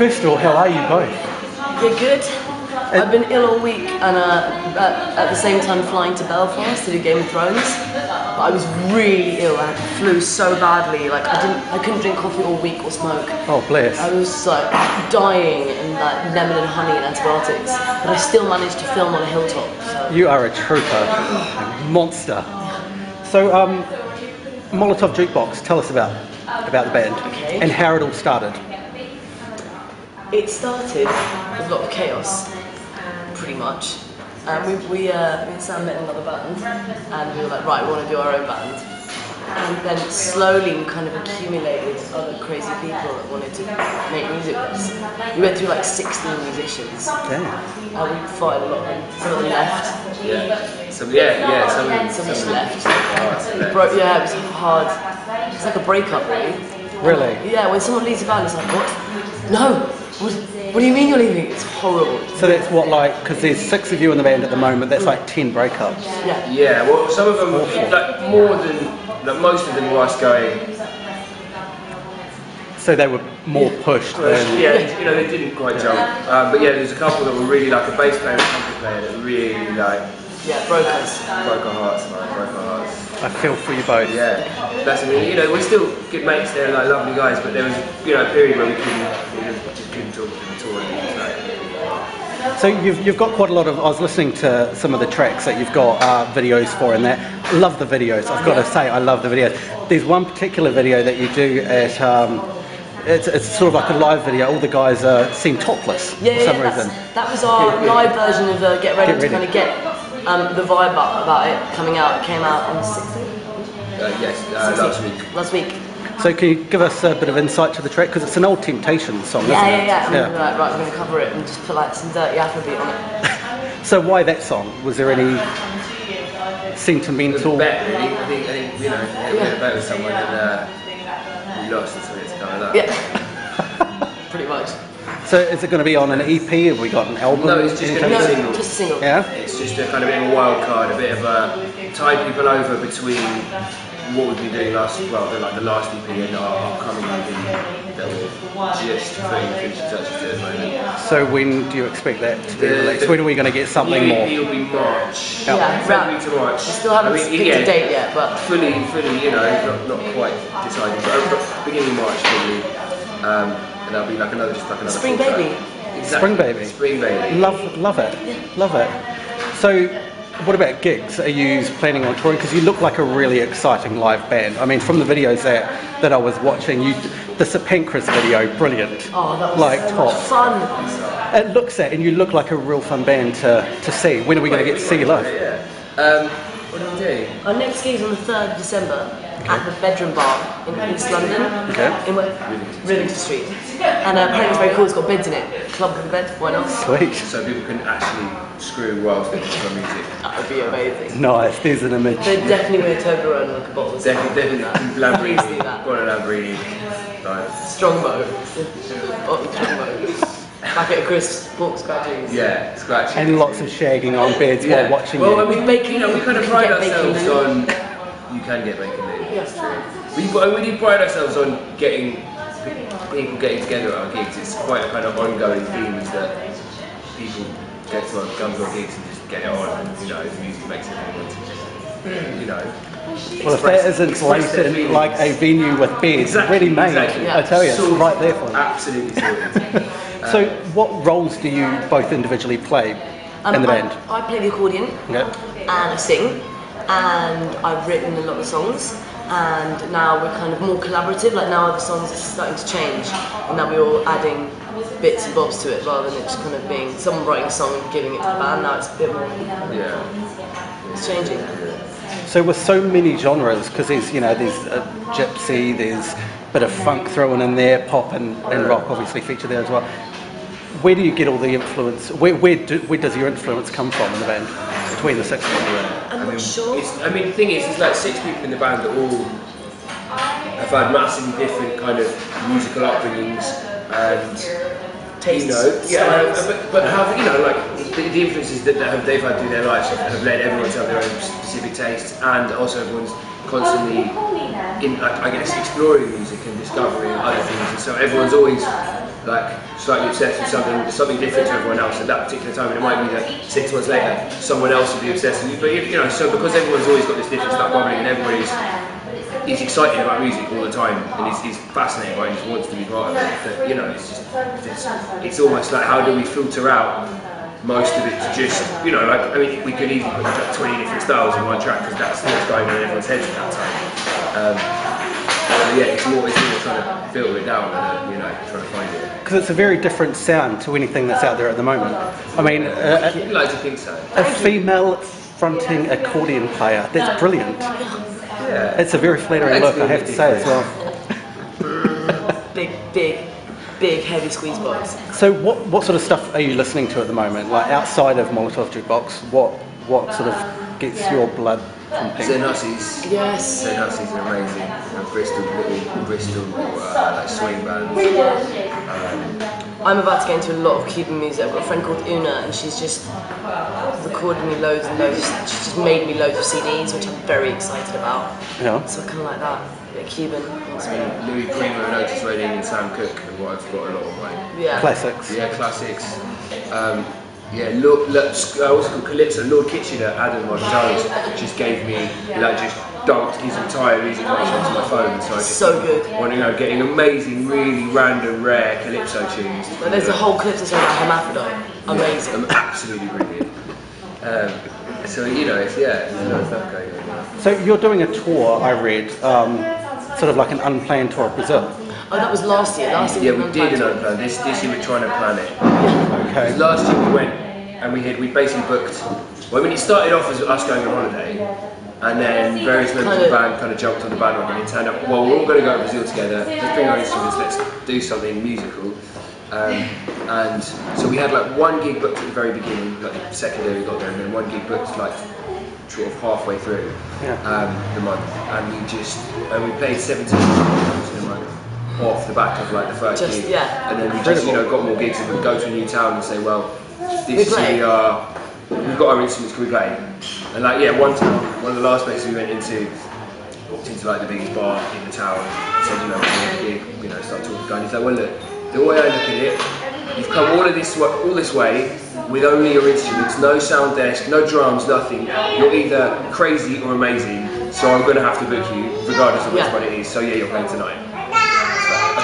first of all, how are you both? You're good. I've been ill all week and at the same time flying to Belfast to do Game of Thrones. But I was really ill. I had the flu so badly. Like I couldn't drink coffee all week or smoke. Oh bless. I was like dying and like lemon and honey and antibiotics. But I still managed to film on a hilltop. So. You are a trooper, a monster. So Molotov Jukebox, tell us about the band and how it all started. It started with a lot of chaos, pretty much. Me and Sam met in another band, and we were like, right, we want to do our own band. And then slowly we kind of accumulated other crazy people that wanted to make music with us. We went through like 16 musicians. Damn. We fired a lot of them. Some of them left. Yeah. Some just left. It was hard. It's like a breakup, really. Really? Yeah, when someone leaves a band, it's like, what? No! What do you mean you're leaving? It's horrible. So that's what, like, because there's 6 of you in the band at the moment, that's like 10 breakups. Yeah. Yeah, well, some of them, like, more than, like, most of them were us going. So they were more pushed than... Yeah, you know, they didn't quite jump. But yeah, there's a couple that were really, like, a bass player and a trumpet player that really, like... Yeah, broke us. Broke our hearts, man, broke our hearts. I feel for you both. Yeah, that's, I mean, you know, we're still good mates, they're like lovely guys, but there was, you know, a period where we just couldn't talk to them at all. Like... So you've got quite a lot of, I was listening to some of the tracks that you've got videos for in that. I love the videos, I've got to say, I love the videos. There's one particular video that you do at, it's sort of like a live video, all the guys seem topless for some reason. That was our live version of Get Ready to kind of get the vibe about it coming out. It came out on the 16th? Yes, last week. So can you give us a bit of insight to the track? Because it's an old Temptations song, isn't it? Yeah. Right, we're going to cover it and just put like some dirty Afrobeat on it. So why that song? Was there any sentimental... Bet, really. I think you know, we had a bet with someone and we lost, so it's kind of that. Yeah. Pretty much. So is it going to be on an EP? Have we got an album? No, it's just going to be a single. Just a single. Yeah? It's just a kind of bit of a wild card, a bit of a tie people over between what we've been doing last, well, like the last EP and our upcoming EP that we're just putting finishing touches to at the moment. So when do you expect that to be released? When are we going to get something more? The EP will be March. Yeah, February to March. We still haven't picked a date yet, but... Fully, you know, not quite decided, but beginning of March probably. And that'll be like another, just like another Spring Baby. Exactly. Spring Baby. Spring Baby. Love it. Love it. So what about gigs? Are you planning on touring? Because you look like a really exciting live band. I mean, from the videos that I was watching, the St Pancras video, brilliant. Oh, that was like so top. much fun. It looks at, and you look like a real fun band to see. When are we going to get to see you live? Yeah. What are we doing? Our next gig is on the 3rd of December at the Bedroom Bar in East London, in Rivington Street. And apparently it's very cool, it's got beds in it. Club with a bed, why not? Sweet. So people can actually screw whilst they listen to music. That would be amazing. Nice, there's an image. They'd definitely wear Toblerone like a bottle of Definitely Lamborghini. Please do that. Got a Lamborghini. Nice. Strongbow. Strongbow. Back at Chris, pork scratchings. Yeah, scratching. And lots of shagging on beds while watching well, you. I mean, you know, we kind of pride ourselves on... You can get bacon loo. Yes. We do pride ourselves on getting people getting together at our gigs. It's quite a kind of ongoing theme is that people get to come to our gigs and just get it on. And, you know, the music makes everyone want to just, you know. Well, if that isn't blatant, like a venue with beds ready made, I tell you, it's right there for you. Absolutely sorted. So, what roles do you both individually play in the band? I play the accordion and I sing, and I've written a lot of songs. And now we're kind of more collaborative. Like now, the songs are starting to change, and now we're all adding bits and bobs to it rather than it just kind of being someone writing a song and giving it to the band. Now it's a bit more. Yeah. It's changing. So with so many genres, because there's gypsy, there's a bit of funk thrown in there, pop and rock obviously feature there as well. Where do you get all the influence? Where does your influence come from in the band between the 6 of you? I'm not sure. The thing is, it's like 6 people in the band that all have had massively different kind of musical upbringings and tastes. You know, but have, you know, like the influences that they've had through their lives have led everyone to have their own specific tastes, and also everyone's constantly I guess exploring music and discovering other things, and so everyone's always like slightly obsessed with something different to everyone else at that particular time, and it might be that 6 months later someone else will be obsessed with you. But you know, so because everyone's always got this different stuff bubbling, and everybody's excited about music all the time, and he's fascinated by it, and he wants to be part of it. But, you know, it's almost like, how do we filter out most of it to just, you know, like, I mean, we could easily put like 20 different styles in one track because that's what's going on in everyone's heads at that time. So yeah, it's more trying to filter it down and, you know, trying to find it. Because it's a very different sound to anything that's out there at the moment. I mean, I'd like to think so. A female fronting accordion player, that's brilliant. Yeah. It's a very flattering look, I have to say as well. Big heavy squeeze box. So what sort of stuff are you listening to at the moment? Like outside of Molotov Jukebox, what sort of gets your blood pumping? Zenazis. Yes. Zenazis are amazing. Little Bristol like swing bands. I'm about to get into a lot of Cuban music. I've got a friend called Una, and she's just recorded me loads and loads. She's just made me loads of CDs, which I'm very excited about. Yeah. So I kind of like that. A bit Cuban. Louis Primo and Otis Redding and Sam Cooke and what I've got a lot of my Classics. Yeah, classics. What's it called? Calypso. Lord Kitchener, Adam, my guitarist, just gave me just dumped his entire music collection onto my phone. So I just good. Getting amazing, really random, rare Calypso tunes. Well, there's a whole Calypso song about Hermaphrodite. Amazing. Absolutely brilliant. So you know, there's a lot of stuff going on. So you're doing a tour, I read, sort of like an unplanned tour of Brazil. Oh, that was last year. Yeah, we did an unplanned. This year we're trying to plan it. Okay. Last year we went and we basically booked. Well, I mean, it started off as us going on holiday, and then various members of the band kind of jumped on the bandwagon and turned up. Well, we're all going to go to Brazil together. Let's bring our instruments. Let's do something musical. And so we had like one gig booked at the very beginning, like the second day we got there, and then one gig booked like sort of halfway through the month, and we played 17 times in a month off the back of like the first gig, and then we just got more gigs, and we'd go to a new town and say, well, this is who we are, we've got our instruments, can we play? And like one town, one of the last places we went into, walked into like the biggest bar in the town, said, we're doing a gig, start talking to the guy, and he's like, well look, the way I look at it, you've come all this way with only your instruments, no sound desk, no drums, nothing. You're either crazy or amazing, so I'm going to have to book you, regardless of which one it is. So yeah, you're playing tonight.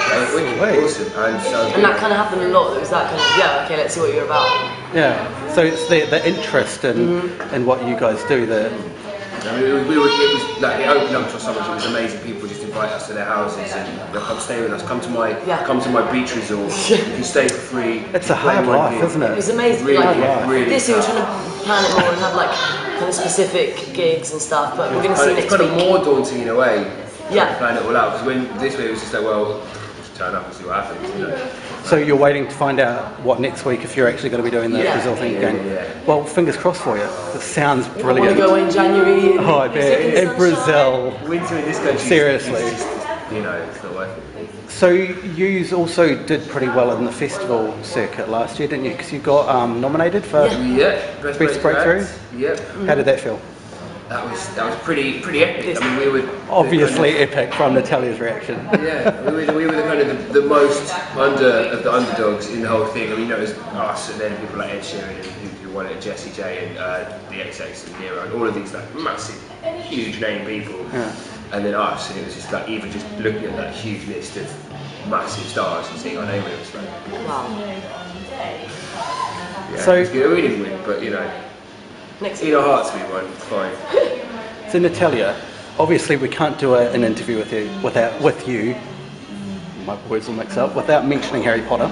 So, okay, awesome. And that kind of happened a lot. There was that kind of, okay, let's see what you're about. Yeah, so it's the interest in what you guys do that. I mean, it was like, it opened up to us so much. It was amazing. People just invite us to their houses and they'll come stay with us. Come to my beach resort. You can stay for free. It's a hard life, isn't it? It was amazing. Really this year we're trying to plan it more and have like kind of specific gigs and stuff. But we're going to see next week. It's kind of more daunting in a way. To plan it all out, because this way it was just like, well, just turn up and see what happens. So you're waiting to find out what next week, if you're actually going to be doing the Brazil thing again. Yeah. Well, fingers crossed for you. It sounds brilliant. I want to go in January. Oh, I bet. In Brazil. Winter in this country. Seriously. It's not worth it. So you also did pretty well in the festival circuit last year, didn't you? Because you got nominated for Best Breakthrough. Yep. How did that feel? That was pretty epic. I mean, we were obviously epic from Natalia's reaction. Yeah, we were the kind of the most of the underdogs in the whole thing. I mean, it was us, and then people like Ed Sheeran who won it, Jessie J, and the XX and Nero, and all of these like massive, huge name people, and then us, and it was just like even just looking at that huge list of massive stars and seeing our name on it was like, wow. Yeah, so we didn't win, but in our hearts we won. It's fine. So Natalia, obviously we can't do an interview with you. My words will mix up without mentioning Harry Potter.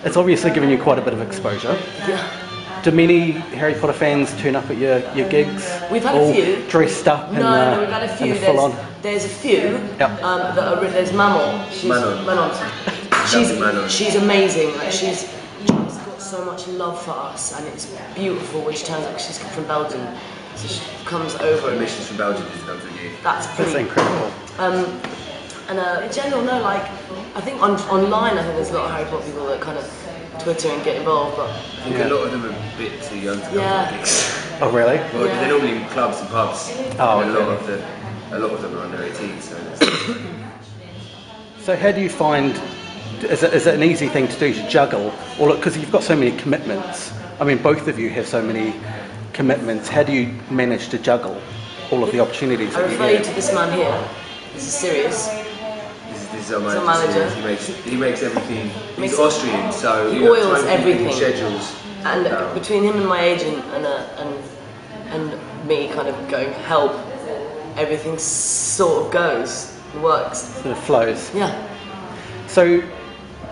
It's obviously given you quite a bit of exposure. Yeah. Do many Harry Potter fans turn up at your gigs? We've had a few. Dressed up in No, we've had a few. There's a few. Yep. There's Manon. She's amazing. Like she's got so much love for us, and it's beautiful when she turns up. She's from Belgium, so she comes over. The missions from Belgium just comes with you. That's incredible. And in general, no, like I think online, I think there's a lot of Harry Potter people that kind of Twitter and get involved, but I think a lot of them are a bit too young to come to gigs. Oh really? Well, they're normally in clubs and pubs. Oh, and a lot of them are under 18. So how do you find is it an easy thing to do to juggle all? Because you've got so many commitments. I mean, both of you have so many commitments. How do you manage to juggle all of the opportunities I that you refer you get? to this man here. This is serious. This is our He's a manager. manager. He makes everything. He's Austrian, so He oils timekeeping, everything. schedules. And between him and my agent and me kind of going help, everything sort of goes, works. Sort of flows. Yeah. So,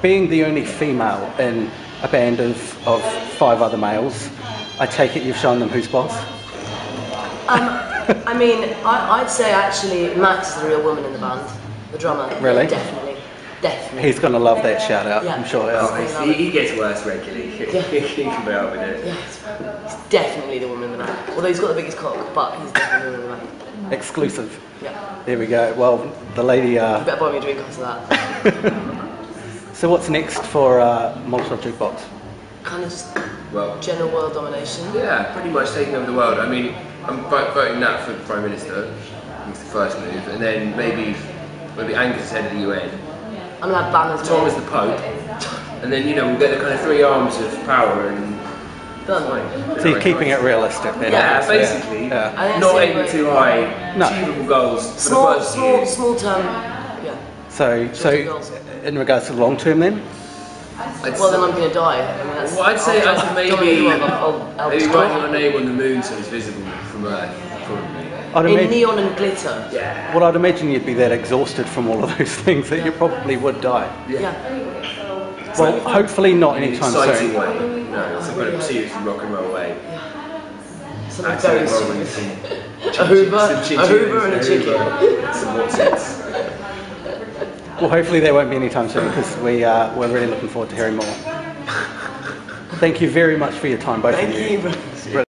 being the only female in a band of 5 other males, I take it you've shown them who's boss? I mean, I'd say actually Max is the real woman in the band, the drummer. Really? Definitely. He's going to love that shout out, Yeah. I'm sure. He gets worse regularly. He can be out with it. Yeah, he's definitely the woman in the band. Although he's got the biggest cock, but he's definitely the woman in the band. Exclusive. Yeah. There we go. Well, the lady... You better buy me a drink after that. So what's next for Molotov Jukebox? Kind of just Well, general world domination. yeah, pretty much taking over the world. I mean, I'm voting Nat for Prime Minister. I think it's the first move, and then maybe Angus is head of the UN. I'm gonna have banners. Tom made. is the Pope, and then we'll get the kind of 3 arms of power and. Done. So you're keeping it realistic then? Yeah, obviously, basically. Yeah. I think Not that's the aiming way- too high, No. achievable goals for Small, the first few. small term. Yeah. So goals. in regards to the long term then? Well, then I'm gonna die. I mean, that's, Well, I'd say maybe I'll maybe destroy writing it. our name on the moon so it's visible from Earth, probably. I'd In imagine, neon and glitter. Yeah. well, I'd imagine you'd be that exhausted from all of those things that you probably would die. Yeah. Well, hopefully not In an anytime exciting soon. way. No, some kind of serious rock and roll way. Something very Absolutely stupid. some A Hoover, some a Hoover and a chicken. Some Watsons. Well, hopefully they won't be anytime soon because we're really looking forward to hearing more. Thank you very much for your time, both of you. Thank you.